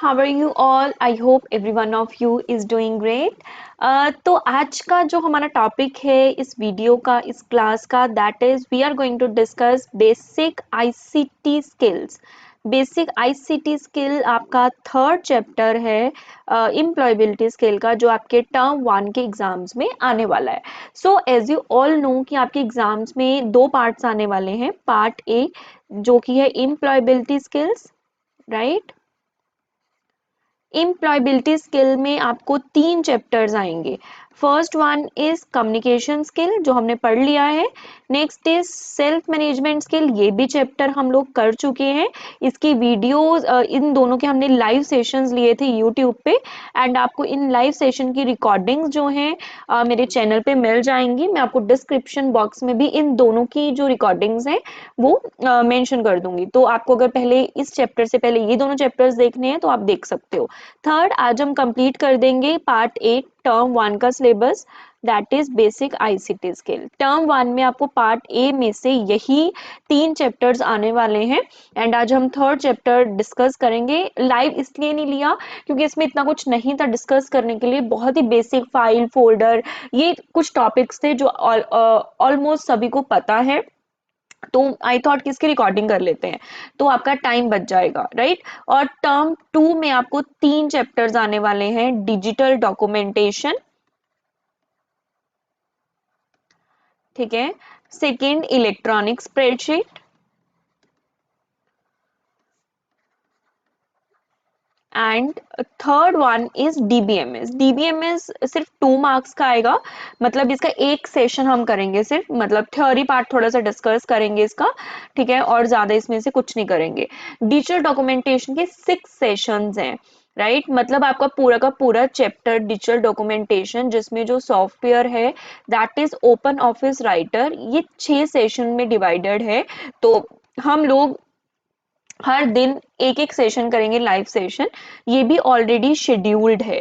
how are you all? I hope every one of you is doing great. तो आज का जो हमारा टॉपिक है इस वीडियो का, इस क्लास का, that is we are going to discuss basic ICT skills. Basic ICT skill आपका थर्ड चैप्टर है एम्प्लॉयबिलिटी स्किल का, जो आपके टर्म वन के एग्जाम्स में आने वाला है। So as you all know कि आपके एग्जाम्स में दो पार्ट्स आने वाले हैं। पार्ट ए जो कि है employability skills, right. Employability skill में आपको 3 चैप्टर्स आएंगे। First one is communication skill, जो हमने पढ़ लिया है। Next is self management skill, ये भी चैप्टर हम लोग कर चुके हैं। इसकी वीडियोस इन दोनों के हमने लाइव सेशंस लिए थे यूट्यूब पे, एंड आपको इन लाइव सेशन की रिकॉर्डिंग्स जो हैं मेरे चैनल पे मिल जाएंगी। मैं आपको डिस्क्रिप्शन बॉक्स में भी इन दोनों की जो रिकॉर्डिंग्स हैं वो मेंशन कर दूंगी। तो आपको अगर पहले इस चैप्टर से पहले ये दोनों चैप्टर्स देखने हैं तो आप देख सकते हो। थर्ड, आज हम कंप्लीट कर देंगे पार्ट 8 टर्म 1 का syllabus, that is basic ICT skill. Term 1 में आपको पार्ट ए में से यही 3 चैप्टर्स आने वाले हैं, एंड आज हम थर्ड चैप्टर डिस्कस करेंगे। लाइव इसलिए नहीं लिया क्योंकि इसमें इतना कुछ नहीं था डिस्कस करने के लिए, बहुत ही बेसिक फाइल फोल्डर ये कुछ टॉपिक्स थे जो ऑलमोस्ट सभी को पता है। तो आई थॉट कि इसकी रिकॉर्डिंग कर लेते हैं तो आपका टाइम बच जाएगा, राइट। और टर्म 2 में आपको 3 चैप्टर्स आने वाले हैं। डिजिटल डॉक्यूमेंटेशन, ठीक है। Second, electronic spreadsheet, and third one is DBMS. DBMS सिर्फ 2 मार्क्स का आएगा, मतलब इसका एक सेशन हम करेंगे सिर्फ, मतलब थ्योरी पार्ट थोड़ा सा डिस्कस करेंगे इसका, ठीक है, और ज्यादा इसमें से कुछ नहीं करेंगे। डिजिटल डॉक्यूमेंटेशन के 6 सेशंस हैं, राइट। मतलब आपका पूरा का पूरा चैप्टर डिजिटल डॉक्यूमेंटेशन, जिसमें जो सॉफ्टवेयर है that is open office writer, ये 6 सेशन में डिवाइडेड है। तो हम लोग हर दिन एक एक सेशन करेंगे, लाइव सेशन। ये भी ऑलरेडी शेड्यूल्ड है,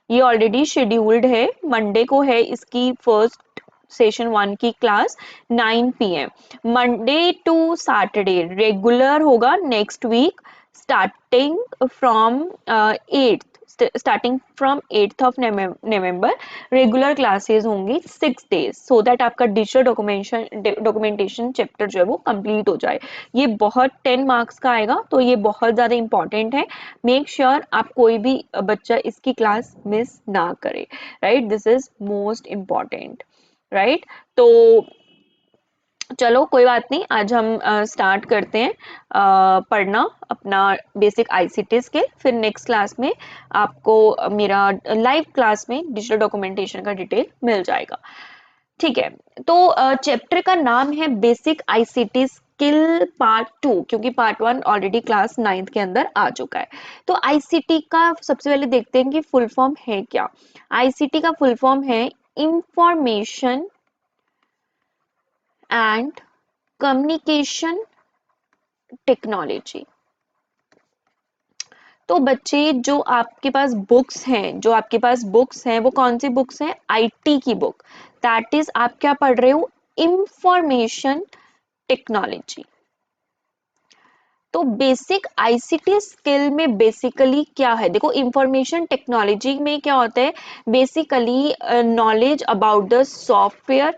ये ऑलरेडी शेड्यूल्ड है। मंडे को है इसकी फर्स्ट सेशन 1 की class 9 PM। Monday to Saturday regular होगा next week, starting from 8th, starting from 8th of November regular classes होंगी 6 डेज, सो दैट आपका डिजिटल डॉक्यूमेंटेशन चैप्टर जो है वो कंप्लीट हो जाए। ये बहुत 10 मार्क्स का आएगा, तो ये बहुत ज़्यादा इंपॉर्टेंट है। मेक श्योर आप कोई भी बच्चा इसकी क्लास मिस ना करे, right. This is most important, right. तो चलो कोई बात नहीं, आज हम स्टार्ट करते हैं पढ़ना अपना बेसिक आईसीटी स्किल। फिर नेक्स्ट क्लास में आपको मेरा लाइव क्लास में डिजिटल डॉक्यूमेंटेशन का डिटेल मिल जाएगा, ठीक है। तो चैप्टर का नाम है बेसिक आईसीटी स्किल पार्ट 2, क्योंकि पार्ट 1 ऑलरेडी क्लास 9th के अंदर आ चुका है। तो आईसीटी का सबसे पहले देखते हैं कि फुल फॉर्म है क्या। आईसीटी का फुल फॉर्म है इंफॉर्मेशन एंड कम्युनिकेशन टेक्नोलॉजी। तो बच्चे जो आपके पास बुक्स हैं, जो आपके पास बुक्स हैं वो कौन सी बुक्स हैं? आईटी की बुक, दैट इज आप क्या पढ़ रहे हो? Information technology. तो बेसिक आईसीटी स्किल में बेसिकली क्या है? देखो, इंफॉर्मेशन टेक्नोलॉजी में क्या होता है? Basically knowledge about the software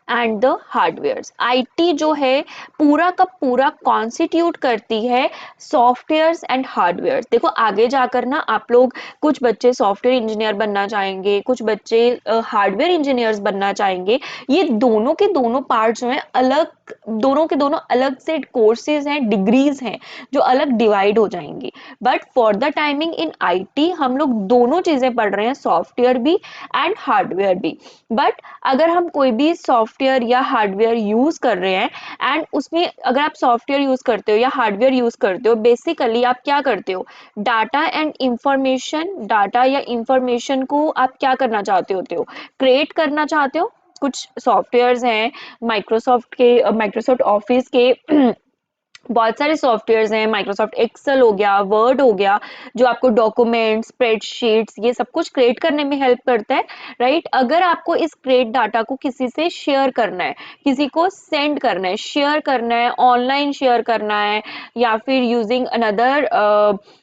and the hardwares. IT जो है पूरा का पूरा कॉन्स्टिट्यूट करती है सॉफ्टवेयर्स एंड हार्डवेयर्स। देखो आगे जाकर ना आप लोग, कुछ बच्चे सॉफ्टवेयर इंजीनियर बनना चाहेंगे, कुछ बच्चे हार्डवेयर इंजीनियर्स बनना चाहेंगे। ये दोनों के दोनों पार्ट्स जो हैं अलग, दोनों के दोनों अलग से कोर्सेज हैं, डिग्रीज हैं जो अलग डिवाइड हो जाएंगी। But for the timing in IT हम लोग दोनों चीजें पढ़ रहे हैं, सॉफ्टवेयर भी एंड हार्डवेयर भी। बट अगर हम कोई भी सॉफ्टवेयर या हार्डवेयर यूज कर रहे हैं, एंड उसमें अगर आप सॉफ्टवेयर यूज करते हो या हार्डवेयर यूज करते हो, बेसिकली आप क्या करते हो? डाटा एंड इंफॉर्मेशन, डाटा या इंफॉर्मेशन को आप क्या करना चाहते होते हो? क्रिएट करना चाहते हो। कुछ सॉफ्टवेयर्स हैं माइक्रोसॉफ्ट के, माइक्रोसॉफ्ट ऑफिस के बहुत सारे सॉफ्टवेयर्स हैं, माइक्रोसॉफ्ट एक्सेल हो गया, वर्ड हो गया, जो आपको डॉक्यूमेंट्स, स्प्रेडशीट्स ये सब कुछ क्रिएट करने में हेल्प करता है, राइट। अगर आपको इस क्रिएट डाटा को किसी से शेयर करना है, किसी को सेंड करना है, शेयर करना है, ऑनलाइन शेयर करना है, या फिर यूजिंग अनदर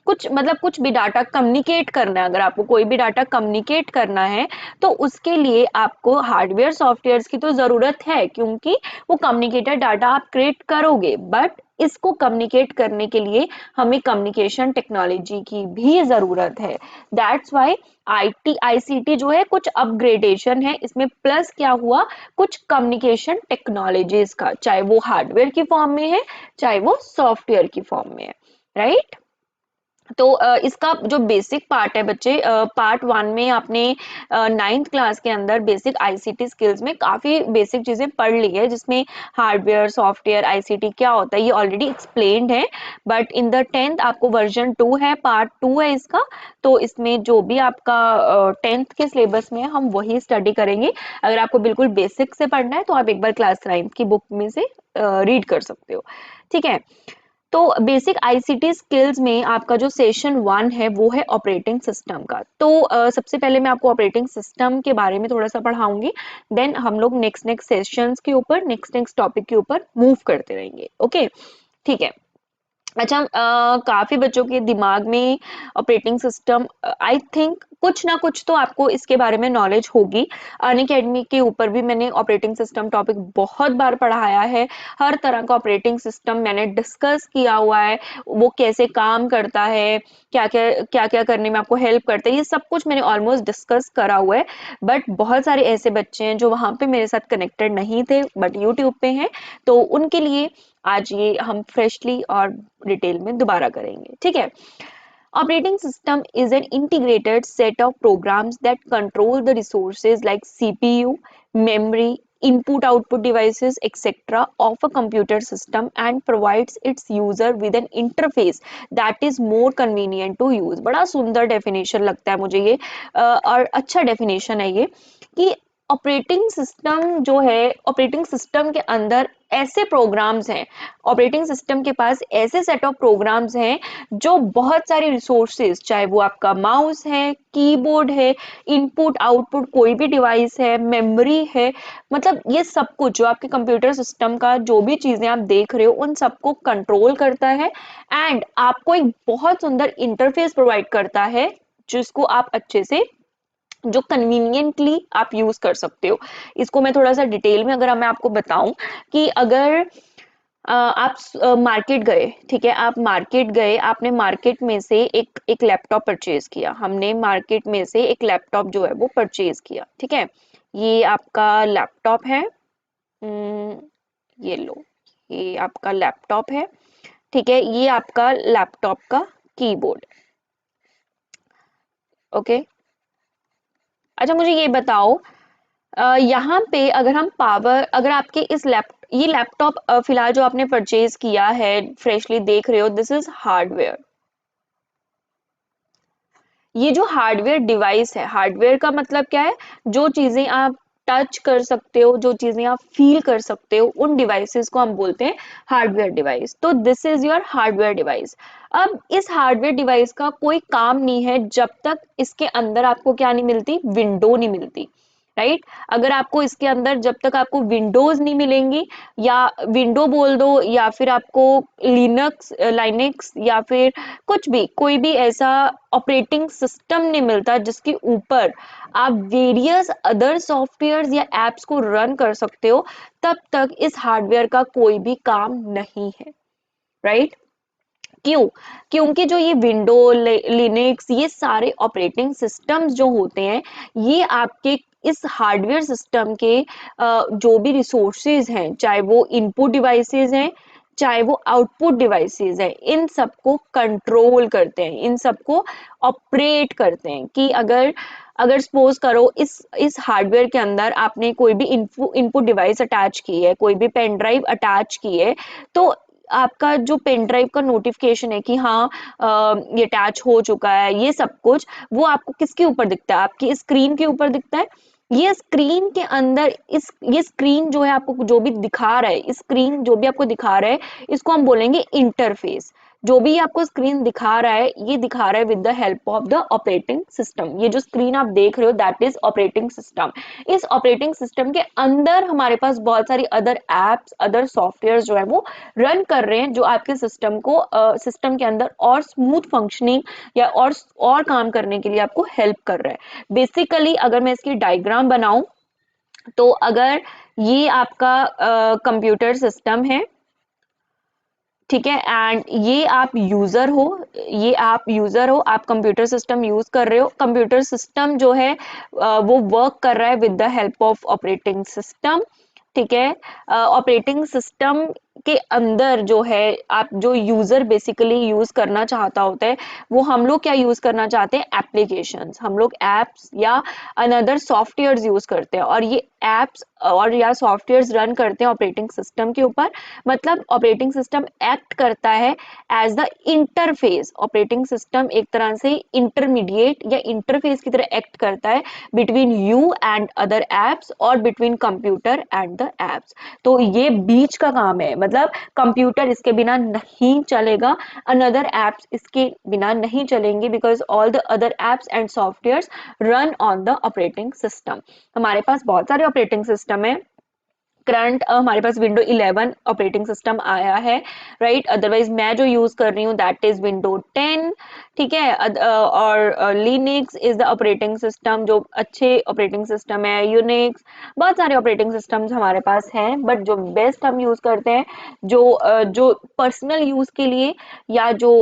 कुछ मतलब कुछ भी डाटा कम्युनिकेट करना है, अगर आपको कोई भी डाटा कम्युनिकेट करना है, तो उसके लिए आपको हार्डवेयर सॉफ्टवेयर्स की तो ज़रूरत है, क्योंकि वो कम्युनिकेटेड डाटा आप क्रिएट करोगे, बट इसको कम्युनिकेट करने के लिए हमें कम्युनिकेशन टेक्नोलॉजी की भी जरूरत है। दैट्स वाई आईटी आईसीटी जो है कुछ अपग्रेडेशन है इसमें, प्लस क्या हुआ, कुछ कम्युनिकेशन टेक्नोलॉजीज का, चाहे वो हार्डवेयर की फॉर्म में है, चाहे वो सॉफ्टवेयर की फॉर्म में है, राइट। तो इसका जो बेसिक पार्ट है बच्चे, पार्ट वन में आपने नाइन्थ क्लास के अंदर बेसिक आईसीटी स्किल्स में काफ़ी बेसिक चीज़ें पढ़ ली है, जिसमें हार्डवेयर सॉफ्टवेयर आईसीटी क्या होता है ये ऑलरेडी एक्सप्लेन्ड है। बट इन द 10th आपको वर्जन 2 है, पार्ट 2 है इसका, तो इसमें जो भी आपका 10th के सिलेबस में है हम वही स्टडी करेंगे। अगर आपको बिल्कुल बेसिक से पढ़ना है तो आप एक बार क्लास 9th की बुक में से रीड कर सकते हो, ठीक है। तो बेसिक आईसीटी स्किल्स में आपका जो सेशन 1 है वो है ऑपरेटिंग सिस्टम का। तो सबसे पहले मैं आपको ऑपरेटिंग सिस्टम के बारे में थोड़ा सा पढ़ाऊंगी, देन हम लोग नेक्स्ट नेक्स्ट सेशंस के ऊपर, नेक्स्ट नेक्स्ट टॉपिक के ऊपर मूव करते रहेंगे, ओके, ठीक है। अच्छा, काफी बच्चों के दिमाग में ऑपरेटिंग सिस्टम, आई थिंक कुछ ना कुछ तो आपको इसके बारे में नॉलेज होगी। अनअकैडमी के ऊपर भी मैंने ऑपरेटिंग सिस्टम टॉपिक बहुत बार पढ़ाया है, हर तरह का ऑपरेटिंग सिस्टम मैंने डिस्कस किया हुआ है, वो कैसे काम करता है, क्या क्या करने में आपको हेल्प करता है, ये सब कुछ मैंने ऑलमोस्ट डिस्कस करा हुआ है। बट बहुत सारे ऐसे बच्चे हैं जो वहाँ पे मेरे साथ कनेक्टेड नहीं थे बट यूट्यूब पे हैं, तो उनके लिए आज ये हम फ्रेशली और डिटेल में दोबारा करेंगे, ठीक है। Operating system is an integrated set of programs that control the resources like CPU, memory, input output devices etc of a computer system and provides its user with an interface that is more convenient to use। बड़ा सुंदर definition लगता है मुझे ये, और अच्छा definition है ये, कि ऑपरेटिंग सिस्टम जो है, ऑपरेटिंग सिस्टम के अंदर ऐसे प्रोग्राम्स हैं, ऑपरेटिंग सिस्टम के पास ऐसे सेट ऑफ प्रोग्राम्स हैं जो बहुत सारे रिसोर्सेज, चाहे वो आपका माउस है, कीबोर्ड है, इनपुट आउटपुट कोई भी डिवाइस है, मेमोरी है, मतलब ये सब कुछ जो आपके कंप्यूटर सिस्टम का जो भी चीजें आप देख रहे हो उन सबको कंट्रोल करता है, एंड आपको एक बहुत सुंदर इंटरफेस प्रोवाइड करता है जिसको आप अच्छे से, जो कन्वीनियंटली आप यूज कर सकते हो। इसको मैं थोड़ा सा डिटेल में अगर मैं आपको बताऊं, कि अगर आप मार्केट गए, ठीक है, आप मार्केट गए, आपने मार्केट में से एक एक लैपटॉप परचेज किया, हमने मार्केट में से एक लैपटॉप जो है वो परचेज किया, ठीक है। ये आपका लैपटॉप है, ये लो, ये आपका लैपटॉप है, ठीक है, ये आपका लैपटॉप का कीबोर्ड, ओके। अच्छा मुझे ये बताओ, यहाँ पे अगर हम पावर, अगर आपके इस ये लैपटॉप फिलहाल जो आपने परचेज किया है, फ्रेशली देख रहे हो, दिस इज हार्डवेयर। ये जो हार्डवेयर डिवाइस है, हार्डवेयर का मतलब क्या है, जो चीजें आप टच कर सकते हो, जो चीजें आप फील कर सकते हो, उन डिवाइसेस को हम बोलते हैं हार्डवेयर डिवाइस। तो this is your hardware device. अब इस हार्डवेयर डिवाइस का कोई काम नहीं है जब तक इसके अंदर आपको क्या नहीं मिलती, विंडो नहीं मिलती, राइट। अगर आपको इसके अंदर जब तक आपको विंडोज नहीं मिलेंगी, या विंडो बोल दो, या फिर आपको लिनक्स लाइनेक्स या फिर कुछ भी, कोई भी ऐसा ऑपरेटिंग सिस्टम नहीं मिलता जिसके ऊपर आप वेरियस अदर सॉफ्टवेयर्स या एप्स को रन कर सकते हो, तब तक इस हार्डवेयर का कोई भी काम नहीं है, राइट। क्यों? क्योंकि जो ये विंडो, लिनक्स, ये सारे ऑपरेटिंग सिस्टम्स जो होते हैं, ये आपके इस हार्डवेयर सिस्टम के जो भी रिसोर्सेज हैं, चाहे वो इनपुट डिवाइसेज हैं, चाहे वो आउटपुट डिवाइसेस हैं, इन सबको कंट्रोल करते हैं, इन सबको ऑपरेट करते हैं। कि अगर अगर सपोज करो इस हार्डवेयर के अंदर आपने कोई भी इनपुट डिवाइस अटैच की है, कोई भी पेन ड्राइव अटैच की है, तो आपका जो पेन ड्राइव का नोटिफिकेशन है कि हाँ ये अटैच हो चुका है, ये सब कुछ वो आपको किसके ऊपर दिखता है, आपकी स्क्रीन के ऊपर दिखता है, ये स्क्रीन के अंदर ये स्क्रीन जो है आपको जो भी दिखा रहा है, इस स्क्रीन जो भी आपको दिखा रहा है, इसको हम बोलेंगे इंटरफेस। जो भी आपको स्क्रीन दिखा रहा है, ये दिखा रहा है with the help of the operating system. ये जो स्क्रीन आप देख रहे हो दैट इज ऑपरेटिंग सिस्टम। इस ऑपरेटिंग सिस्टम के अंदर हमारे पास बहुत सारी अदर एप्स, अदर सॉफ्टवेयर जो है वो रन कर रहे हैं, जो आपके सिस्टम को सिस्टम के अंदर और स्मूथ फंक्शनिंग या और काम करने के लिए आपको हेल्प कर रहा है। बेसिकली अगर मैं इसकी डायग्राम बनाऊं, तो अगर ये आपका कंप्यूटर सिस्टम है, ठीक है, एंड ये आप यूजर हो, आप कंप्यूटर सिस्टम यूज कर रहे हो। कंप्यूटर सिस्टम जो है वो वर्क कर रहा है with the help of operating system, ठीक है। ऑपरेटिंग सिस्टम के अंदर जो है आप जो यूजर बेसिकली यूज करना चाहता होता है, वो हम लोग क्या यूज करना चाहते हैं, एप्लीकेशंस, हम लोग एप्स या अनदर सॉफ्टवेयर्स यूज करते हैं, और ये एप्स और या सॉफ्टवेयर्स रन करते हैं ऑपरेटिंग सिस्टम के ऊपर। मतलब ऑपरेटिंग सिस्टम एक्ट करता है as the interface. Operating system एक तरह से इंटरमीडिएट या इंटरफेस की तरह एक्ट करता है between you and other apps और between computer and the apps. तो ये बीच का काम है, मतलब कंप्यूटर इसके बिना नहीं चलेगा, अनदर एप्स इसके बिना नहीं चलेंगे, because all the other apps and softwares run on the operating system. हमारे पास बहुत सारे ऑपरेटिंग सिस्टम है। करंट हमारे पास विंडो 11 ऑपरेटिंग सिस्टम आया है, राइट। अदरवाइज मैं जो यूज कर रही हूँ दैट इज विंडो 10, ठीक है। और Linux is the operating system, जो अच्छे ऑपरेटिंग सिस्टम है। यूनिक्स, बहुत सारे ऑपरेटिंग सिस्टम्स हमारे पास हैं, बट जो बेस्ट हम यूज करते हैं, जो पर्सनल यूज के लिए या जो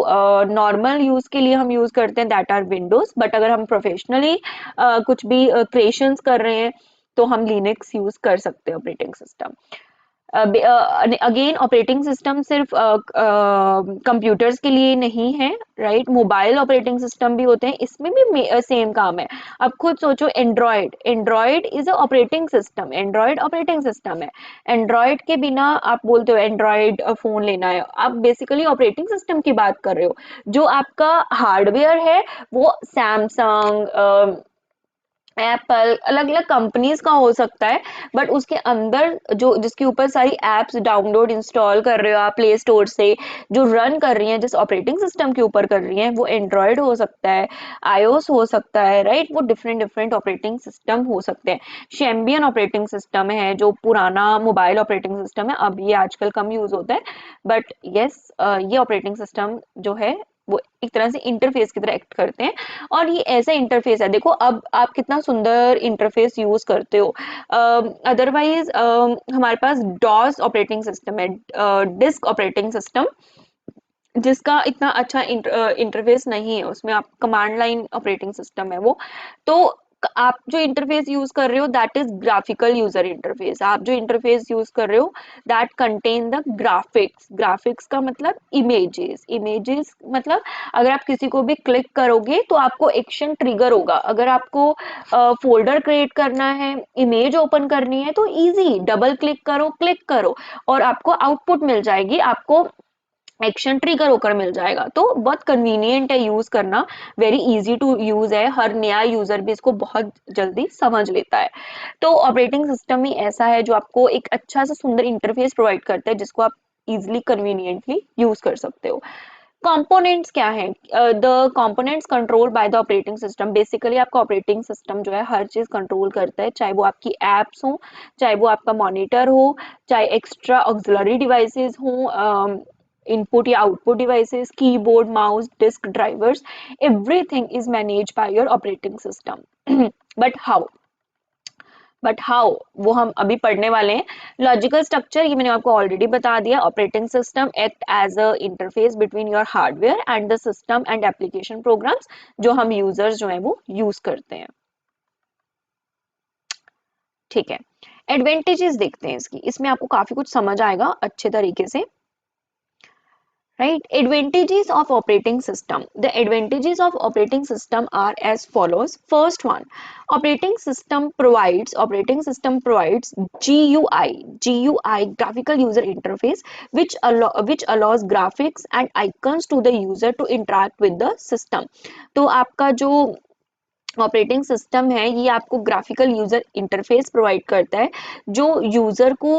नॉर्मल यूज के लिए हम यूज करते हैं, दैट आर विंडोज। बट अगर हम प्रोफेशनली कुछ भी क्रिएशंस कर रहे हैं, तो हम लिनक्स यूज कर सकते हैं operating system. Again operating system सिर्फ कंप्यूटर्स के लिए नहीं है, राइट। मोबाइल ऑपरेटिंग सिस्टम भी होते हैं, इसमें भी सेम काम है। अब खुद सोचो, Android is a operating system, Android operating system है। एंड्रॉयड के बिना आप बोलते हो एंड्रॉयड फोन लेना है, आप बेसिकली ऑपरेटिंग सिस्टम की बात कर रहे हो। जो आपका हार्डवेयर है वो सैमसंग, एप्पल, अलग अलग कंपनीज का हो सकता है, बट उसके अंदर जो जिसके ऊपर सारी एप्स डाउनलोड इंस्टॉल कर रहे हो आप प्ले स्टोर से, जो रन कर रही हैं जिस ऑपरेटिंग सिस्टम के ऊपर कर रही हैं, वो एंड्रॉयड हो सकता है, आईओएस हो सकता है, राइट। वो डिफरेंट डिफरेंट ऑपरेटिंग सिस्टम हो सकते हैं। शेम्बियन ऑपरेटिंग सिस्टम है जो पुराना मोबाइल ऑपरेटिंग सिस्टम है, अब ये आजकल कम यूज होता है, बट यस, ये ऑपरेटिंग सिस्टम जो है वो एक तरह से इंटरफेस की तरह एक्ट करते हैं। और ये ऐसा इंटरफेस है, देखो अब आप कितना सुंदर इंटरफेस यूज करते हो। अदरवाइज हमारे पास डॉस ऑपरेटिंग सिस्टम है, डिस्क ऑपरेटिंग सिस्टम, जिसका इतना अच्छा इंटरफेस नहीं है, उसमें आप कमांड लाइन ऑपरेटिंग सिस्टम है वो। तो आप जो इंटरफेस यूज कर रहे हो that is graphical user interface. आप जो इंटरफेस यूज कर रहे हो that contain the graphics. Graphics का मतलब इमेजेस, इमेजेस मतलब अगर आप किसी को भी क्लिक करोगे तो आपको एक्शन ट्रिगर होगा। अगर आपको फोल्डर क्रिएट करना है, इमेज ओपन करनी है, तो इजी, डबल क्लिक करो, क्लिक करो और आपको आउटपुट मिल जाएगी, आपको एक्शन ट्रिगर होकर मिल जाएगा। तो बहुत कन्वीनियंट है यूज करना, वेरी इजी टू यूज है, हर नया यूजर भी इसको बहुत जल्दी समझ लेता है। तो ऑपरेटिंग सिस्टम ही ऐसा है जो आपको एक अच्छा सा सुंदर इंटरफेस प्रोवाइड करता है, जिसको आप इजिली कन्वीनियंटली यूज कर सकते हो। कंपोनेंट्स क्या हैं? The components control by the operating system. Basically आपका ऑपरेटिंग सिस्टम जो है हर चीज कंट्रोल करता है, चाहे वो आपकी एप्स हो, चाहे वो आपका मॉनिटर हो, चाहे एक्स्ट्रा ऑक्सिलरी डिवाइसेस हो, input या output devices, keyboard, mouse, disk drivers, everything is managed by your operating system. but how but how वो हम अभी पढ़ने वाले हैं। लॉजिकल स्ट्रक्चर ये मैंने आपको ऑलरेडी बता दिया। Operating system act as a interface between your hardware and the system and application programs, जो हम यूजर्स जो है वो यूज करते हैं, ठीक है। एडवांटेजेस देखते हैं इसकी, इसमें आपको काफी कुछ समझ आएगा अच्छे तरीके से, right? Advantages of operating system. The advantages of operating system are as follows. First one, operating system provides GUI graphical user interface, which allows graphics and icons to the user to interact with the system. तो आपका जो operating system है ये आपको graphical user interface provide करता है जो user को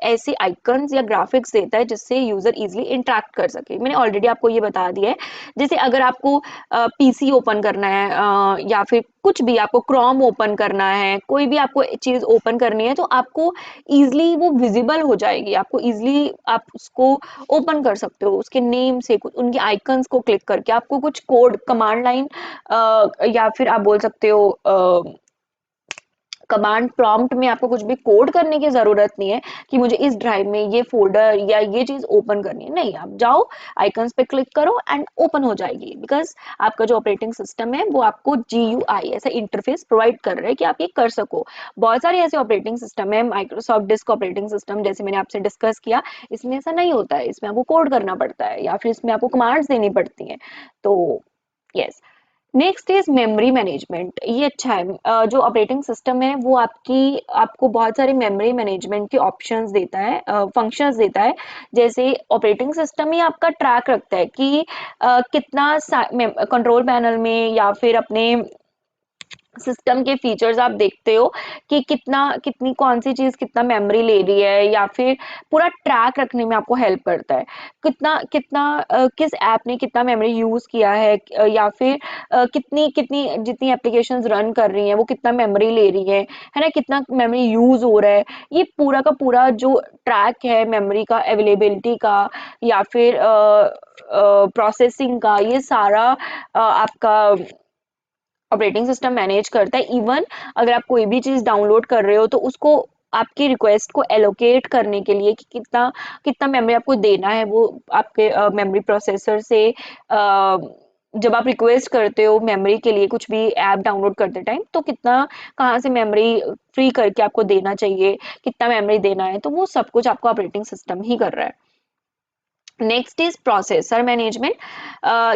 ऐसे आइकन्स या ग्राफिक्स देता है जिससे यूजर इजीली इंटरेक्ट कर सके। मैंने ऑलरेडी आपको ये बता दिया है। जैसे अगर आपको पीसी ओपन करना है या फिर कुछ भी आपको क्रोम ओपन करना है, कोई भी आपको चीज ओपन करनी है तो आपको इजीली वो विजिबल हो जाएगी, आपको इजीली आप उसको ओपन कर सकते हो उसके नेम से, कुछ उनके आइकन्स को क्लिक करके। आपको कुछ कोड कमांड लाइन या फिर आप बोल सकते हो कमांड प्रॉम्प्ट में आपको कुछ भी कोड करने की जरूरत नहीं है कि मुझे इस ड्राइव में ये फोल्डर या ये चीज ओपन करनी है। नहीं, आप जाओ आइकन्स पे क्लिक करो एंड ओपन हो जाएगी, बिकॉज आपका जो ऑपरेटिंग सिस्टम है वो आपको GUI ऐसा इंटरफेस प्रोवाइड कर रहा है कि आप ये कर सको। बहुत सारे ऐसे ऑपरेटिंग सिस्टम है, माइक्रोसॉफ्ट डिस्क ऑपरेटिंग सिस्टम जैसे मैंने आपसे डिस्कस किया, इसमें ऐसा नहीं होता है, इसमें आपको कोड करना पड़ता है या फिर इसमें आपको कमांड्स देनी पड़ती हैं। तो yes, next is memory management. ये अच्छा है, जो ऑपरेटिंग सिस्टम है वो आपको बहुत सारे मेमोरी मैनेजमेंट के ऑप्शंस देता है, फंक्शंस देता है। जैसे ऑपरेटिंग सिस्टम ही आपका ट्रैक रखता है कि कितना कंट्रोल पैनल में या फिर अपने सिस्टम के फीचर्स आप देखते हो कि कितनी कौन सी चीज कितना मेमोरी ले रही है, या फिर पूरा ट्रैक रखने में आपको हेल्प करता है। कितना कितना किस ऐप ने कितना मेमोरी यूज किया है, या फिर कितनी कितनी जितनी एप्लीकेशंस रन कर रही हैं वो कितना मेमोरी ले रही है ना, कितना मेमोरी यूज हो रहा है। ये पूरा का पूरा जो ट्रैक है मेमोरी का, अवेलेबिलिटी का या फिर प्रोसेसिंग का, ये सारा आपका ऑपरेटिंग सिस्टम मैनेज करता है। इवन अगर आप कोई भी चीज डाउनलोड कर रहे हो तो उसको आपकी रिक्वेस्ट को एलोकेट करने के लिए कि कितना कितना मेमोरी आपको देना है, वो आपके मेमोरी प्रोसेसर से जब आप रिक्वेस्ट करते हो मेमोरी के लिए कुछ भी ऐप डाउनलोड करते टाइम, तो कितना कहाँ से मेमोरी फ्री करके आपको देना चाहिए, कितना मेमोरी देना है, तो वो सब कुछ आपको ऑपरेटिंग सिस्टम ही कर रहा है। Next is processor management.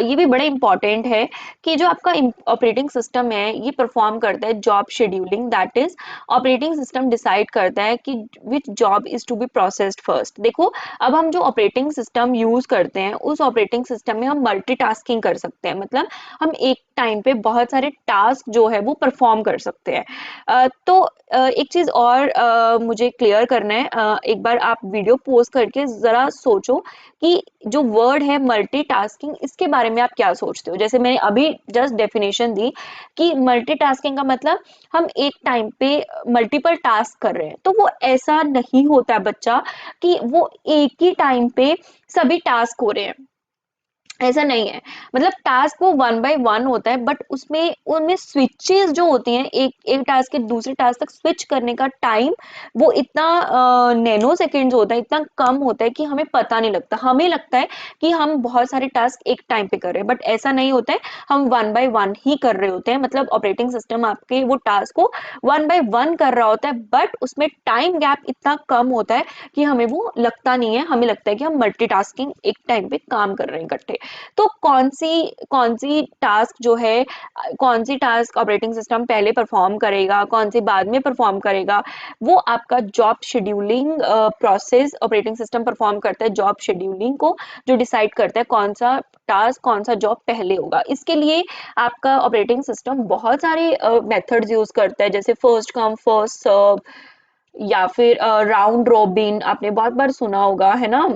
ये भी बड़ा इंपॉर्टेंट है कि जो आपका ऑपरेटिंग सिस्टम है ये परफॉर्म करता है job scheduling. That is operating system decide करता है कि which job is to be processed first. देखो, अब हम जो ऑपरेटिंग सिस्टम यूज करते हैं उस ऑपरेटिंग सिस्टम में हम मल्टीटास्किंग कर सकते हैं, मतलब हम एक टाइम पे बहुत सारे टास्क जो है वो परफॉर्म कर सकते हैं। तो एक चीज और मुझे क्लियर करना है, एक बार आप वीडियो पोस्ट करके जरा सोचो कि जो वर्ड है मल्टीटास्किंग, इसके बारे में आप क्या सोचते हो। जैसे मैंने अभी जस्ट डेफिनेशन दी कि मल्टीटास्किंग का मतलब हम एक टाइम पे मल्टीपल टास्क कर रहे हैं, तो वो ऐसा नहीं होता बच्चा कि वो एक ही टाइम पे सभी टास्क हो रहे हैं, ऐसा नहीं है। मतलब टास्क वो वन बाय वन होता है, बट उसमें उनमें स्विचेस जो होती हैं, एक एक टास्क के दूसरे टास्क तक स्विच करने का टाइम वो इतना नैनो सेकेंड्स होता है, इतना कम होता है कि हमें पता नहीं लगता। हमें लगता है कि हम बहुत सारे टास्क एक टाइम पे कर रहे हैं, बट ऐसा नहीं होता है, हम वन बाय वन ही कर रहे होते हैं। मतलब ऑपरेटिंग सिस्टम आपके वो टास्क को वन बाय वन कर रहा होता है, बट उसमें टाइम गैप इतना कम होता है कि हमें वो लगता नहीं है, हमें लगता है कि हम मल्टीटास्किंग एक टाइम पे काम कर रहे हैं इकट्ठे। तो कौन सी टास्क जो है, कौन सी टास्क ऑपरेटिंग सिस्टम पहले परफॉर्म करेगा, कौन सी बाद में परफॉर्म करेगा, वो आपका job scheduling process operating system perform करता है। जॉब शेड्यूलिंग को जो डिसाइड करता है कौन सा टास्क कौन सा जॉब पहले होगा। इसके लिए आपका ऑपरेटिंग सिस्टम बहुत सारे मेथड्स यूज करता है, जैसे फर्स्ट कम फर्स्ट सर्व, या फिर राउंड रॉबिन, आपने बहुत बार सुना होगा, है ना।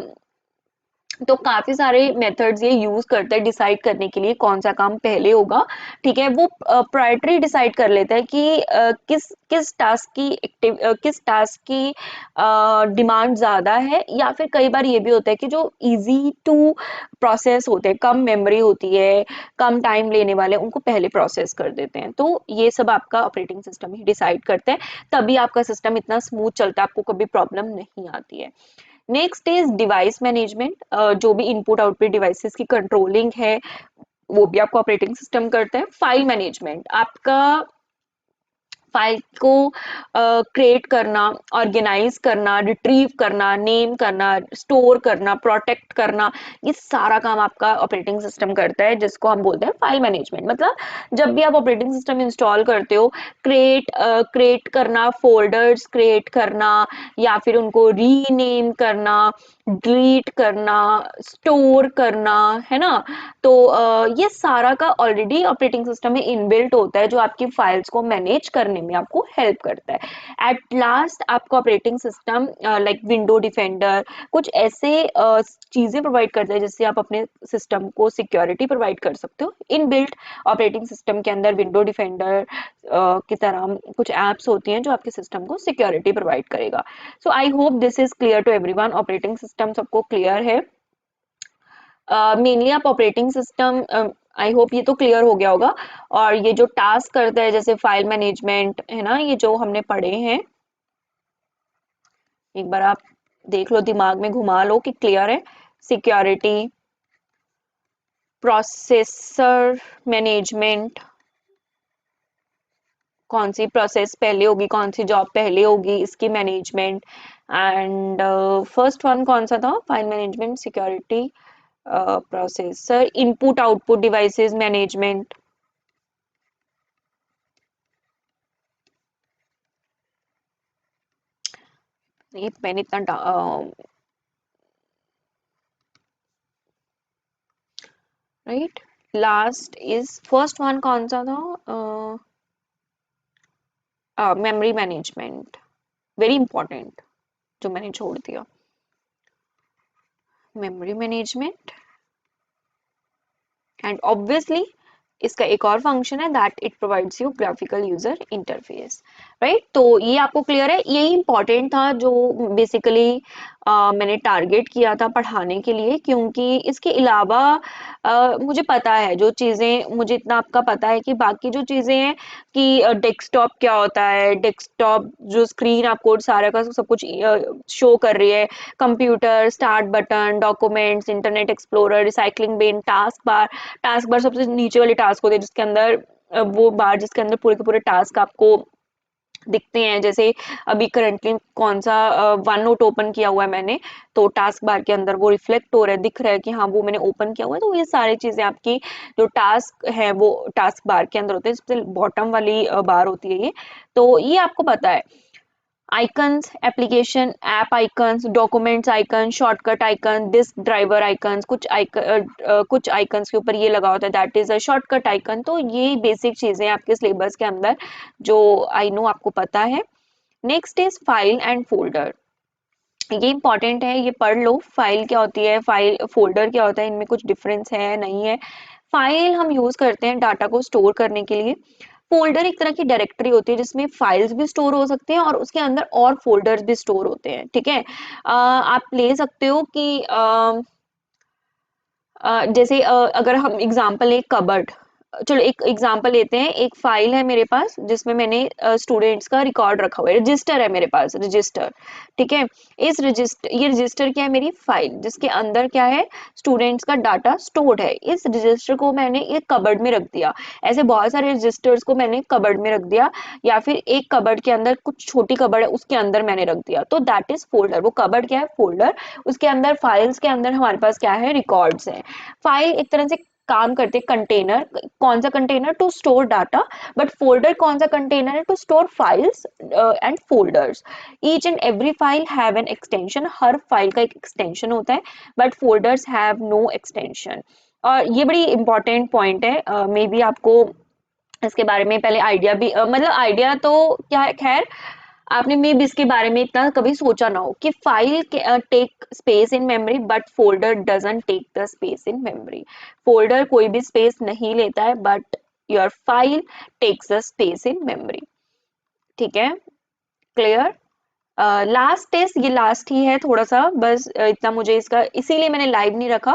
तो काफी सारे मेथड्स ये यूज करते हैं डिसाइड करने के लिए कौन सा काम पहले होगा। ठीक है, वो प्रायोरिटी डिसाइड कर लेता है कि किस टास्क की डिमांड ज्यादा है, या फिर कई बार ये भी होता है कि जो इजी टू प्रोसेस होते हैं, कम मेमोरी होती है, कम टाइम लेने वाले, उनको पहले प्रोसेस कर देते हैं। तो ये सब आपका ऑपरेटिंग सिस्टम ही डिसाइड करते हैं, तभी आपका सिस्टम इतना स्मूथ चलता है, आपको कभी प्रॉब्लम नहीं आती है। Next is device management. जो भी इनपुट आउटपुट डिवाइसेस की कंट्रोलिंग है वो भी आपको ऑपरेटिंग सिस्टम करता है। फाइल मैनेजमेंट, आपका फाइल को क्रिएट करना, ऑर्गेनाइज करना, रिट्रीव करना, नेम करना, स्टोर करना, प्रोटेक्ट करना, ये सारा काम आपका ऑपरेटिंग सिस्टम करता है, जिसको हम बोलते हैं फाइल मैनेजमेंट। मतलब जब भी आप ऑपरेटिंग सिस्टम इंस्टॉल करते हो, क्रिएट करना, फोल्डर्स क्रिएट करना, या फिर उनको रीनेम करना, डिलीट करना, स्टोर करना, है ना। तो ये सारा का ऑलरेडी ऑपरेटिंग सिस्टम में इनबिल्ट होता है, जो आपकी फाइल्स को मैनेज करने में आपको हेल्प करता है। एट लास्ट आपको operating system like window defender कुछ ऐसे चीजें प्रोवाइड करता है जिससे आप अपने सिस्टम को सिक्योरिटी प्रोवाइड कर सकते हो। इनबिल्ट ऑपरेटिंग सिस्टम के अंदर विंडो डिफेंडर की तरह कुछ एप्स होती हैं जो आपके सिस्टम को सिक्योरिटी प्रोवाइड करेगा। So I hope this is clear to everyone. Operating system सबको क्लियर है। मेनली आप ऑपरेटिंग सिस्टम, आई होप ये तो क्लियर हो गया होगा। और ये जो टास्क करता है जैसे फाइल मैनेजमेंट है ना, ये जो हमने पढ़े हैं, एक बार आप देख लो, दिमाग में घुमा लो कि क्लियर है। सिक्योरिटी, प्रोसेसर मैनेजमेंट, कौन सी प्रोसेस पहले होगी, कौन सी जॉब पहले होगी, इसकी मैनेजमेंट। एंड फर्स्ट वन कौन सा था, file management, security, processor, input output devices management. ये मैंने इतना right. Last is first one कौन सा था, मेमोरी मैनेजमेंट, वेरी इंपॉर्टेंट, जो मैंने छोड़ दिया। मेमोरी मैनेजमेंट एंड ऑब्वियसली इसका एक और फंक्शन है that it provides you graphical user interface, right. तो ये आपको क्लियर है, यही इंपॉर्टेंट था जो बेसिकली मैंने टारगेट किया था पढ़ाने के लिए, क्योंकि इसके अलावा मुझे पता है जो चीज़ें, मुझे इतना आपका पता है कि बाकी जो चीज़ें हैं कि डेस्कटॉप क्या होता है, डेस्कटॉप जो स्क्रीन आपको सारा का सब कुछ शो कर रही है, computer, start button, documents, internet explorer, recycling bin, task bar सबसे नीचे वाले टास्क होते हैं जिसके अंदर वो बार जिसके अंदर पूरे के पूरे टास्क आपको दिखते हैं। जैसे अभी करंटली कौन सा वन नोट ओपन किया हुआ है मैंने, तो टास्क बार के अंदर वो रिफ्लेक्ट हो रहा है, दिख रहा है कि हाँ वो मैंने ओपन किया हुआ है। तो ये सारी चीजें आपकी जो टास्क है वो टास्क बार के अंदर होते हैं, सबसे बॉटम वाली बार होती है ये। तो ये आपको पता है। Icons, application app icons, documents icon, shortcut icon, disk driver icons, कुछ आइकन्स के ऊपर ये लगा होता है that is a shortcut icon. तो ये बेसिक चीजें आपके सिलेबस के अंदर जो आई नो आपको पता है। Next is file and folder, ये इंपॉर्टेंट है, ये पढ़ लो। फाइल क्या होती है, फाइल फोल्डर क्या होता है, इनमें कुछ डिफरेंस है नहीं है। फाइल हम यूज करते हैं डाटा को स्टोर करने के लिए। फोल्डर एक तरह की डायरेक्टरी होती है जिसमें फाइल्स भी स्टोर हो सकते हैं और उसके अंदर और फोल्डर्स भी स्टोर होते हैं, ठीक है। आप ले सकते हो कि जैसे अगर हम एग्जांपल एक कबर्ड, चलो एक एग्जांपल लेते हैं। एक फाइल है मेरे पास जिसमें मैंने स्टूडेंट्स का रिकॉर्ड रखा हुआ है, रजिस्टर है मेरे पास, रजिस्टर, ठीक है। इस रजिस्टर, ये रजिस्टर क्या है, मेरी फाइल जिसके अंदर क्या है, स्टूडेंट्स का डाटा स्टोर्ड है। इस रजिस्टर को मैंने एक कबर्ड में रख दिया। ऐसे बहुत सारे रजिस्टर्स को मैंने कबर्ड में रख दिया, या फिर एक कबर्ड के अंदर कुछ छोटी कबर्ड है उसके अंदर मैंने रख दिया, तो दैट इज फोल्डर। वो कबर्ड क्या है, फोल्डर। उसके अंदर फाइल्स के अंदर हमारे पास क्या है, रिकॉर्ड्स है। फाइल एक तरह से काम करते कंटेनर, कौन सा container, to store data. But folder कौन सा कंटेनर है, to store files and folders. Each and every file have an extension, हर फाइल का एक एक्सटेंशन होता है, but folders have no extension. और ये बड़ी इंपॉर्टेंट पॉइंट है, मे बी आपको इसके बारे में पहले आइडिया भी मतलब आइडिया तो क्या है, खैर आपने मे बी इसके बारे में इतना कभी सोचा ना हो कि file take space in memory but folder doesn't take the space in memory. Folder कोई भी स्पेस नहीं लेता है but your file takes the space in memory, ठीक है। क्लियर। लास्ट टेस्ट, ये लास्ट ही है थोड़ा सा बस, इतना मुझे इसका इसीलिए मैंने लाइव नहीं रखा,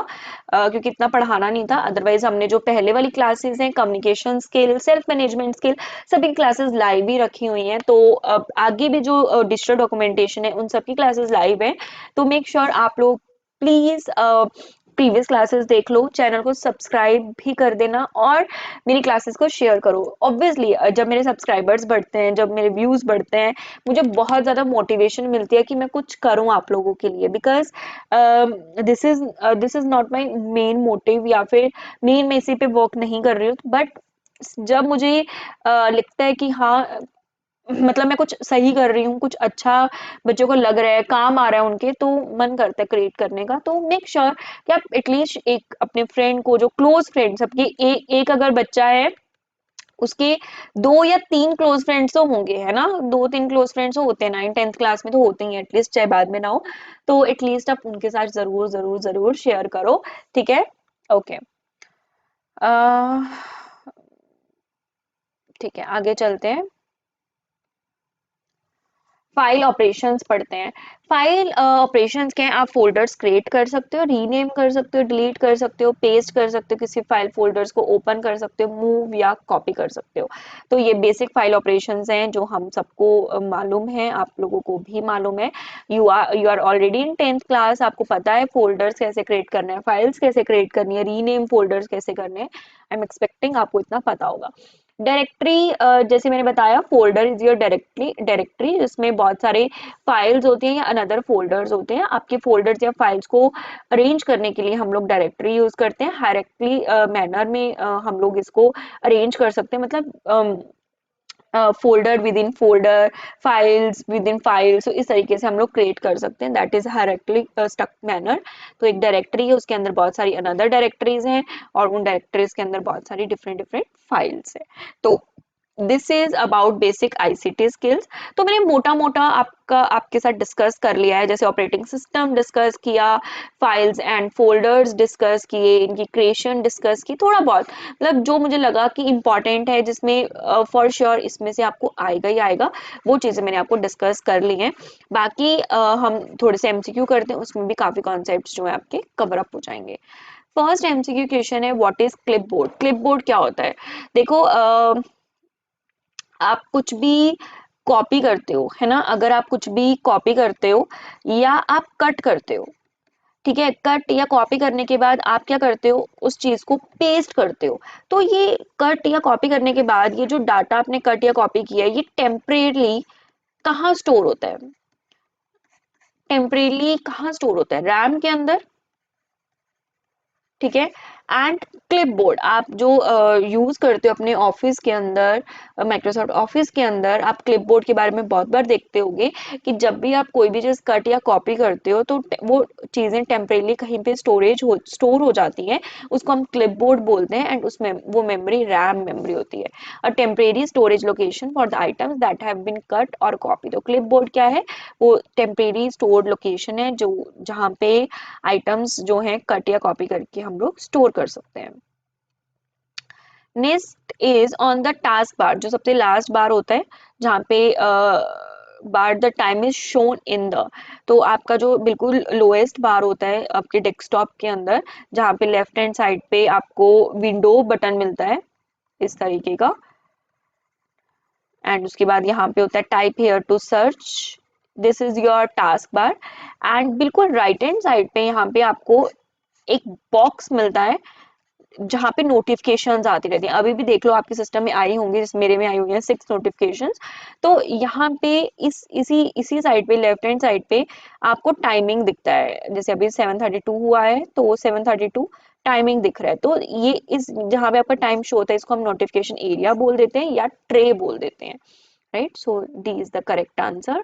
क्योंकि इतना पढ़ाना नहीं था। अदरवाइज हमने जो पहले वाली क्लासेस हैं, communication skill, self management skill, सभी क्लासेस लाइव ही रखी हुई हैं। तो आगे भी जो डिजिटल डॉक्यूमेंटेशन है उन सबकी क्लासेस लाइव है। तो मेक श्योर आप लोग प्लीज प्रीवियस क्लासेस देख लो, चैनल को सब्सक्राइब भी कर देना और मेरी क्लासेस को शेयर करो। ऑब्वियसली जब मेरे सब्सक्राइबर्स बढ़ते हैं, जब मेरे व्यूज बढ़ते हैं, मुझे बहुत ज़्यादा मोटिवेशन मिलती है कि मैं कुछ करूं आप लोगों के लिए। Because this is not my main motive, या फिर मेन मैं इसी पे वर्क नहीं कर रही हूँ, बट जब मुझे लगता है कि हाँ मतलब मैं कुछ सही कर रही हूँ, कुछ अच्छा बच्चों को लग रहा है, काम आ रहा है उनके, तो मन करता है क्रिएट करने का। तो मेक श्योर कि आप एटलीस्ट एक अपने फ्रेंड को, जो क्लोज फ्रेंड्स सबके, एक अगर बच्चा है उसके 2 या 3 क्लोज फ्रेंड्स तो होंगे, है ना, 2-3 क्लोज फ्रेंड्स तो होते हैं, 9th-10th क्लास में तो होते ही एटलीस्ट, चाहे बाद में ना हो। तो एटलीस्ट आप उनके साथ जरूर जरूर जरूर शेयर करो, ठीक है। ओके, ठीक है, आगे चलते हैं। फाइल ऑपरेशंस पढ़ते हैं। फाइल ऑपरेशंस क्या है, आप फोल्डर्स क्रिएट कर सकते हो, रीनेम कर सकते हो, डिलीट कर सकते हो, पेस्ट कर सकते हो, किसी फाइल फोल्डर्स को ओपन कर सकते हो, मूव या कॉपी कर सकते हो। तो ये बेसिक फाइल ऑपरेशंस हैं जो हम सबको मालूम है, आप लोगों को भी मालूम है। You are already in 10th class, आपको पता है फोल्डर्स कैसे क्रिएट करना है, फाइल्स कैसे क्रिएट करनी है, रीनेम फोल्डर्स कैसे करने हैं। आई एम एक्सपेक्टिंग आपको इतना पता होगा। डायरेक्टरी, जैसे मैंने बताया, फोल्डर इज योर डायरेक्टरी जिसमें बहुत सारे फाइल्स होती हैं या अनदर फोल्डर्स होते हैं। आपके फोल्डर्स या फाइल्स को अरेंज करने के लिए हम लोग डायरेक्टरी यूज करते हैं। हायरार्की मैनर में हम लोग इसको अरेंज कर सकते हैं, मतलब folder with in folder, files with in files, तो इस तरीके से हम लोग क्रिएट कर सकते हैं। That is hierarchically stuck manner. तो एक डायरेक्टरी है, उसके अंदर बहुत सारी अनदर डायरेक्टरीज हैं, और उन डायरेक्टरीज के अंदर बहुत सारी डिफरेंट डिफरेंट फाइल्स है। तो this is about basic ICT skills. तो मैंने मोटा मोटा आपके साथ डिस्कस कर लिया है, जैसे ऑपरेटिंग सिस्टम डिस्कस किया, फाइल्स एंड फोल्डर्स डिस्कस किए, इनकी क्रिएशन डिस्कस की, थोड़ा बहुत मतलब जो मुझे लगा कि इम्पोर्टेंट है, जिसमें फॉर श्योर इसमें से आपको आएगा ही आएगा, वो चीज़ें मैंने आपको डिस्कस कर ली हैं। बाकी हम थोड़े से एमसीक्यू करते हैं, उसमें भी काफ़ी कॉन्सेप्ट्स जो है आपके कवर अप हो जाएंगे। फर्स्ट एमसीक्यू क्वेश्चन है, व्हाट इज क्लिपबोर्ड। क्लिपबोर्ड क्या होता है? देखो, आप कुछ भी कॉपी करते हो, है ना, अगर आप कुछ भी कॉपी करते हो या आप कट करते हो, ठीक है, कट या कॉपी करने के बाद आप क्या करते हो, उस चीज को पेस्ट करते हो। तो ये कट या कॉपी करने के बाद ये जो डाटा आपने कट या कॉपी किया है, ये टेम्परेली कहाँ स्टोर होता है? टेम्परेली कहाँ स्टोर होता है? रैम के अंदर, ठीक है। एंड क्लिपबोर्ड आप जो यूज करते हो अपने ऑफिस के अंदर, माइक्रोसॉफ्ट ऑफिस के अंदर, आप क्लिपबोर्ड के बारे में बहुत बार देखते होंगे कि जब भी आप कोई भी चीज कट या कॉपी करते हो तो वो चीजें टेम्परेली कहीं पे स्टोर हो जाती हैं, उसको हम क्लिपबोर्ड बोलते हैं। एंड उसमें वो मेमोरी रैम मेमोरी होती है, a temporary storage location for the items that have been cut और कॉपी। तो क्लिपबोर्ड क्या है? वो टेम्परेरी स्टोर्ड लोकेशन है जो जहाँ पे आइटम्स जो हैं कट या कॉपी करके हम लोग स्टोर कर सकते हैं। Next is on the task bar, जो सबसे लास्ट बार होता है, जहाँ पे bar the time is shown in the, तो आपका जो बिल्कुल लोएस्ट बार होता है आपके डेस्कटॉप के अंदर, जहाँ पे लेफ्ट हैंड साइड पे आपको विंडो बटन मिलता है इस तरीके का, एंड उसके बाद यहाँ पे होता है type here to search, this is your task bar. And बिल्कुल राइट हैंड साइड पे यहाँ पे आपको एक बॉक्स मिलता है जहाँ पे नोटिफिकेशंस आती रहती हैं। अभी भी देख लो आपके सिस्टम में आई होंगी, जिस मेरे में आई हुई हैं 6 नोटिफिकेशंस। तो यहाँ पे इसी इसी साइड पे, लेफ्ट हैंड साइड पे आपको टाइमिंग दिखता है, जैसे अभी 7:32 हुआ है तो 7:32 टाइमिंग दिख रहा है। तो ये इस जहाँ पे आपका टाइम शो होता है, इसको हम नोटिफिकेशन एरिया बोल देते हैं या ट्रे बोल देते हैं, right. So D is the correct answer.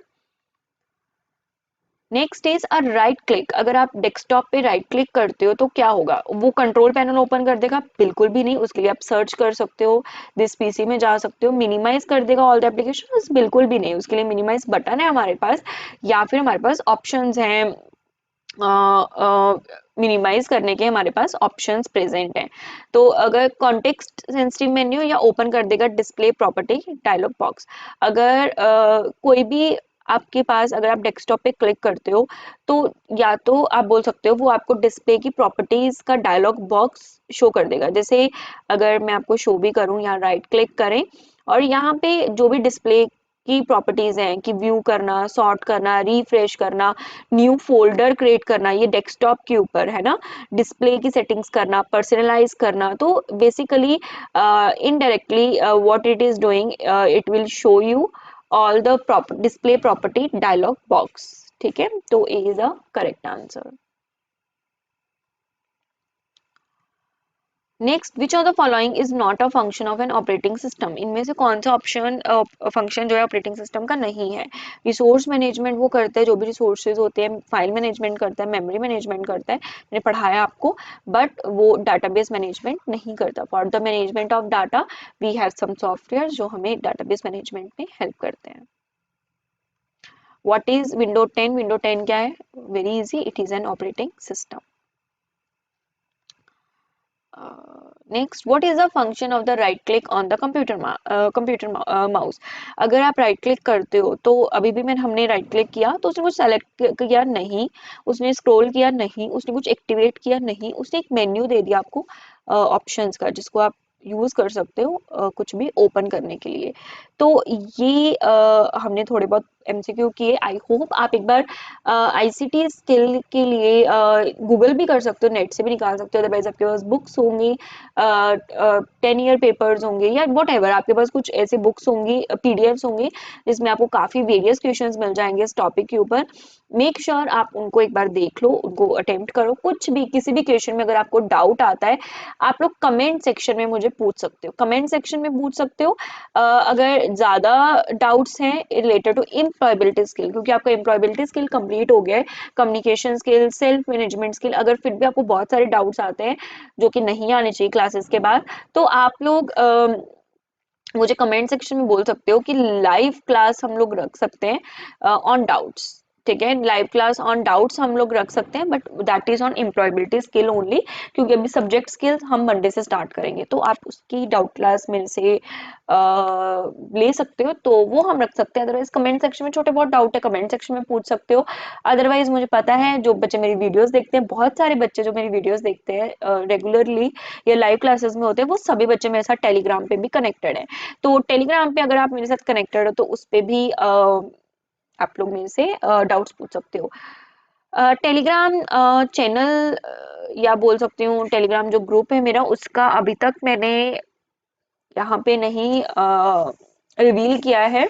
Next is a right click. अगर आप डेस्कटॉप पे राइट क्लिक करते हो तो क्या होगा? वो कंट्रोल पैनल ओपन कर देगा? बिल्कुल भी नहीं, उसके लिए आप सर्च कर सकते हो, दिस पीसी में जा सकते हो। मिनिमाइज कर देगा ऑल द एप्लीकेशन? बिल्कुल भी नहीं, उसके लिए मिनिमाइज बटन है हमारे पास, या फिर हमारे पास ऑप्शंस हैं, मिनिमाइज करने के हमारे पास ऑप्शंस प्रेजेंट हैं। तो अगर कॉन्टेक्स्ट सेंसिटिव मेन्यू, या ओपन कर देगा डिस्प्ले प्रॉपर्टी डायलॉग बॉक्स। अगर कोई भी आपके पास, अगर आप डेस्कटॉप पे क्लिक करते हो तो या तो आप बोल सकते हो वो आपको डिस्प्ले की प्रॉपर्टीज का डायलॉग बॉक्स शो कर देगा। जैसे अगर मैं आपको शो भी करूं, यहाँ राइट क्लिक करें और यहाँ पे जो भी डिस्प्ले की प्रॉपर्टीज हैं कि व्यू करना, सॉर्ट करना, रिफ्रेश करना, न्यू फोल्डर क्रिएट करना, ये डेस्कटॉप के ऊपर है ना, डिस्प्ले की सेटिंग्स करना, पर्सनलाइज करना। तो basically indirectly what it is doing, it will show you all the display property dialog box, ठीक है। तो A is a correct answer. Next, which of the following is not a function of an operating system, इनमें से कौन सा option function जो है operating system का नहीं है? रिसोर्स मैनेजमेंट वो करता है, जो भी रिसोर्सेज होते हैं, फाइल मैनेजमेंट करता है, मेमोरी मैनेजमेंट करता है, मैंने पढ़ाया आपको, बट वो डाटाबेस मैनेजमेंट नहीं करता। For the management of data we have some software जो हमें डाटाबेस मैनेजमेंट में हेल्प करते हैं। What is window 10? विंडो 10 क्या है? Very easy, it is an operating system. Next, what is the function of the right click on the computer mouse? अगर आप right click करते हो तो अभी भी हमने राइट क्लिक किया तो उसने कुछ सेलेक्ट किया नहीं, उसने स्क्रॉल किया नहीं, उसने कुछ एक्टिवेट किया नहीं, उसने एक मेन्यू दे दिया आपको ऑप्शंस का, जिसको आप यूज कर सकते हो कुछ भी ओपन करने के लिए। तो ये हमने थोड़े बहुत एमसीक्यू किए। आई होप आप एक बार आईसीटी स्किल के लिए गूगल भी कर सकते हो, नेट से भी निकाल सकते हो, अदरवाइज आपके पास बुक्स होंगी, 10 ईयर पेपर्स होंगे या वट एवर, आपके पास कुछ ऐसे बुक्स होंगी, पीडीएफ्स होंगी जिसमें आपको काफ़ी वेरियस क्वेश्चंस मिल जाएंगे इस टॉपिक के ऊपर। मेक श्योर आप उनको एक बार देख लो, उनको अटेम्प्ट करो। कुछ भी किसी भी क्वेश्चन में अगर आपको डाउट आता है, आप लोग कमेंट सेक्शन में मुझे पूछ सकते हो, कमेंट सेक्शन में पूछ सकते हो। अगर ज़्यादा डाउट्स हैं रिलेटेड टू एम्प्लॉयबिलिटी स्किल, क्योंकि आपका एम्प्लॉयबिलिटी स्किल कंप्लीट हो गया है, communication skill, self management skill, अगर फिर भी आपको बहुत सारे डाउट्स आते हैं जो कि नहीं आने चाहिए क्लासेस के बाद, तो आप लोग मुझे कमेंट सेक्शन में बोल सकते हो कि लाइव क्लास हम लोग रख सकते हैं ऑन डाउट्स। ठीक है, लाइव क्लास ऑन डाउट्स हम लोग रख सकते हैं, but that is on employability skill only, क्योंकि अभी सब्जेक्ट स्किल्स हम मंडे से स्टार्ट करेंगे, तो आप उसकी डाउट क्लास मेरे से ले सकते हो, तो वो हम रख सकते हैं। अदरवाइज कमेंट सेक्शन में छोटे बहुत डाउट है, कमेंट सेक्शन में पूछ सकते हो। अदरवाइज मुझे पता है जो बच्चे मेरी वीडियोस देखते हैं, बहुत सारे बच्चे जो मेरी वीडियोस देखते हैं रेगुलरली या लाइव क्लासेस में होते हैं, वो सभी बच्चे मेरे साथ टेलीग्राम पे भी कनेक्टेड है। तो टेलीग्राम पे अगर आप मेरे साथ कनेक्टेड हो तो उस पे भी आप लोग मेरे से डाउट्स पूछ सकते हो। टेलीग्राम चैनल या बोल सकती हूँ टेलीग्राम जो ग्रुप है मेरा, उसका अभी तक मैंने यहाँ पे नहीं रिवील किया है,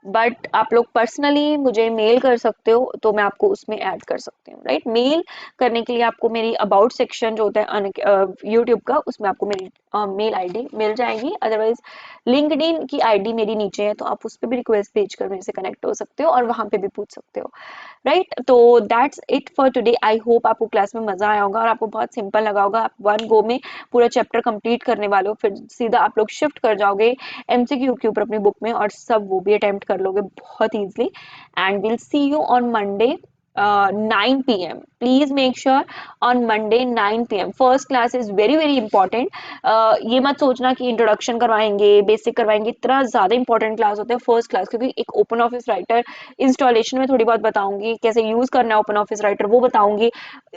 बट आप लोग पर्सनली मुझे मेल कर सकते हो, तो मैं आपको उसमें ऐड कर सकती हूँ। राइट, मेल करने के लिए आपको मेरी अबाउट सेक्शन जो होता है यूट्यूब का, उसमें आपको मेरी मेल आईडी मिल जाएगी। अदरवाइज लिंक्डइन की आईडी मेरी नीचे है, तो आप उस पर भी रिक्वेस्ट भेज कर मेरे से कनेक्ट हो सकते हो और वहां पे भी पूछ सकते हो। राइट, तो that's it for today. I hope आपको क्लास में मजा आया होगा और आपको बहुत सिंपल लगा होगा। आप वन गो में पूरा चैप्टर कंप्लीट करने वाले हो, फिर सीधा आप लोग शिफ्ट कर जाओगे एमसीक्यू के ऊपर अपनी बुक में, और सब वो भी अटेम्प्ट कर लोगे बहुत easily. And will see you on Monday 9 PM. Please make sure on Monday 9 PM. First class is very very important. ये मत सोचना कि इंट्रोडक्शन करवाएंगे, बेसिक करवाएंगे, इतना ज्यादा इंपॉर्टेंट क्लास होता है फर्स्ट क्लास, क्योंकि एक ओपन ऑफिस राइटर इंस्टॉलेशन में थोड़ी बहुत बताऊंगी, कैसे यूज करना है ओपन ऑफिस राइटर वो बताऊंगी।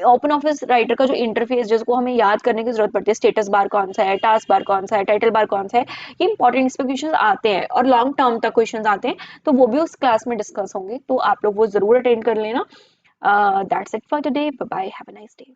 ओपन ऑफिस राइटर का जो इंटरफेस जिसको हमें याद करने की जरूरत पड़ती है, स्टेटस बार कौन सा है, टास्क बार कौन सा है, टाइटल बार कौन सा है, ये इंपॉर्टेंट इस पे क्वेश्चन आते हैं और लॉन्ग टर्म तक क्वेश्चन आते हैं, तो वो भी उस क्लास में डिस्कस होंगे, तो आप लोग वो जरूर अटेंड कर लेना। That's it for today. Bye bye. Have a nice day.